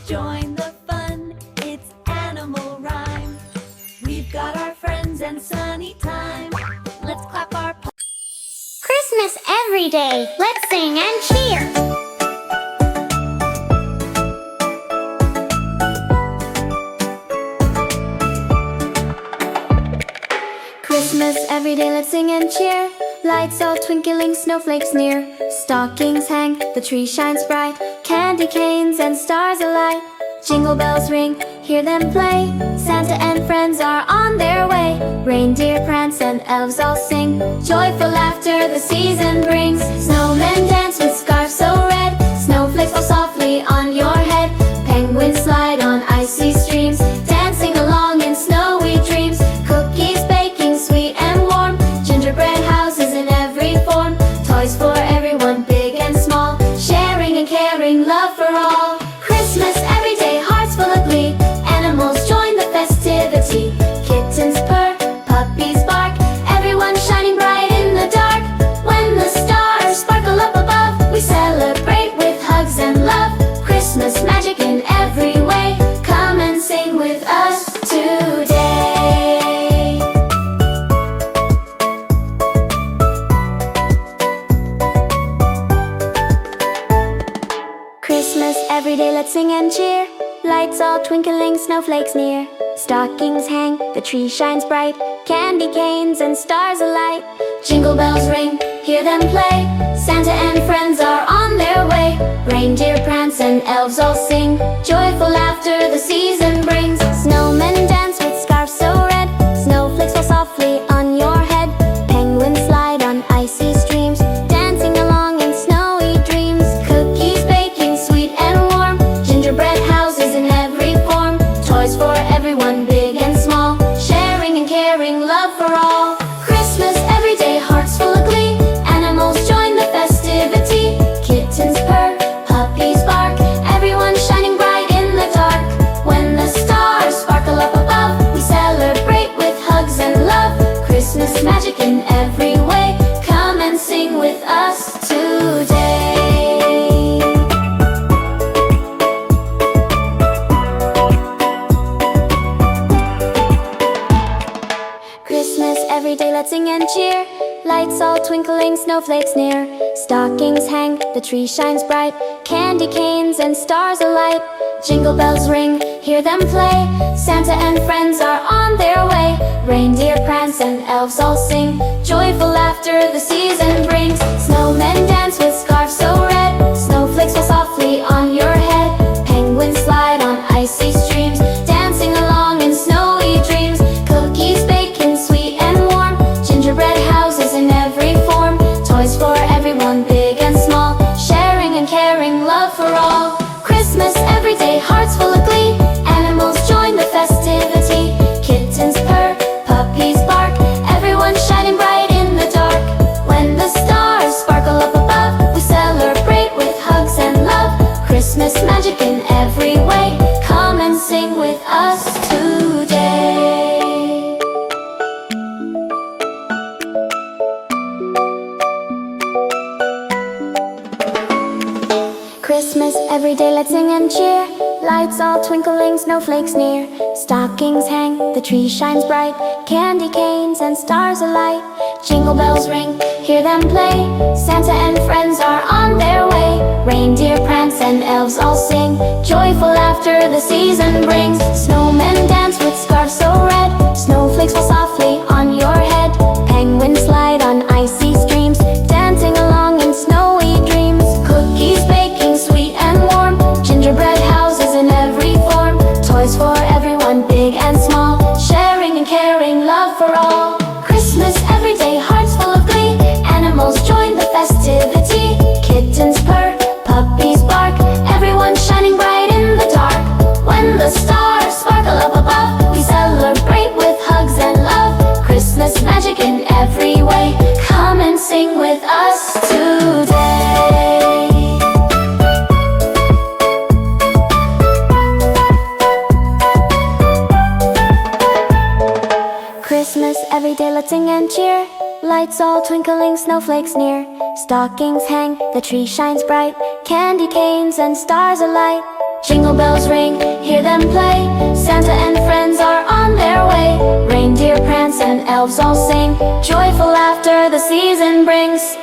join the fun. It's animal rhyme. We've got our friends and sunny time. Let's clap our Christmas every day. Let's sing and cheer. Christmas every day, let's sing and cheer. Lights all twinkling, snowflakes near. Stockings hang, the tree shines bright. Candy canes and stars alight. Jingle bells ring, hear them play. Santa and friends are on their way. Reindeer prance and elves all sing. Joyful laughter the season brings. Snowmen dance with scarves so red. Snowflakes fall softly on your head. Penguins slide on icy streams. Dancing along in snowy dreams. Cookies baking sweet and warm. Gingerbread houses in every form. Toys for everyone, big and small. Sharing and caring, love for all. Christmas every day, hearts full of glee. Animals join the festivity. Kittens purr, puppies bark. Everyone shining bright in the dark. When the stars sparkle up above, we celebrate with hugs and love. Christmas magic in every way. Come and sing with us today. Christmas every day, let's sing and cheer. Lights all twinkling, snowflakes near. Stockings hang, the tree shines bright. Candy canes and stars alight. Jingle bells ring, hear them play. Santa and friends are on their way. Reindeer prance and elves all sing. Joyful laughter the season brings. Snowmen dance with scarves so red. Snowflakes fall softly on your head. Penguins slide on icy streams. Dancing along in snowy dreams. Cookies baking sweet and warm. Gingerbread houses in every form. Toys for everyone, big and small. Sharing and caring, love for all. Christmas every day, hearts full of glee. Animals join the festivity. Kittens purr, puppies bark. Everyone shining bright in the dark. When the stars sparkle up above, we celebrate with hugs and love. Christmas magic in every way. Come and sing with us today. Christmas every day, let's sing and cheer. Lights all twinkling, snowflakes near. Stockings hang, the tree shines bright. Candy canes and stars alight. Jingle bells ring, hear them play. Santa and friends are on their way. Reindeer prance and elves all sing. Joyful laughter the season brings. Snowmen dance with scarves so red. Snowflakes fall softly on your head. Penguins slide on icy streams. Dancing along in snowy dreams. Cookies baking sweet and warm. Gingerbread houses in every form. Toys for everyone, big and small. Sharing and caring, love for all. Christmas every day, hearts full of glee. Animals join the festivity. Kittens purr, puppies bark. Everyone shining bright in the dark. When the stars sparkle up above, we celebrate with hugs and love. Christmas magic in every way. Come and sing with us today. Christmas every day, let's sing and cheer. Lights all twinkling, snowflakes near. Stockings hang, the tree shines bright. Candy canes and stars alight. Jingle bells ring, hear them play. Santa and friends are on their way. Reindeer prance and elves all sing. Joyful laughter the season brings. Snowmen dance with scarves so red. Snowflakes fall softly on your head. Penguins slide on icy streams. Dancing along in snowy dreams. Cookies baking sweet and warm. Gingerbread houses in every form. Toys for everyone, big and small. Sharing and caring, love for all. Christmas every day, hearts full of glee. Animals join the festivity. Kittens purr, puppies bark. Everyone shining bright in the dark. When the stars sparkle up above, we celebrate with hugs and love. Christmas magic in every way. Come and sing with us today. Christmas every day, let's sing and cheer. Lights all twinkling, snowflakes near. Stockings hang, the tree shines bright. Candy canes and stars alight. Jingle bells ring, hear them play. Santa and friends are on their way. Reindeer prance and elves all sing. Joyful laughter the season brings.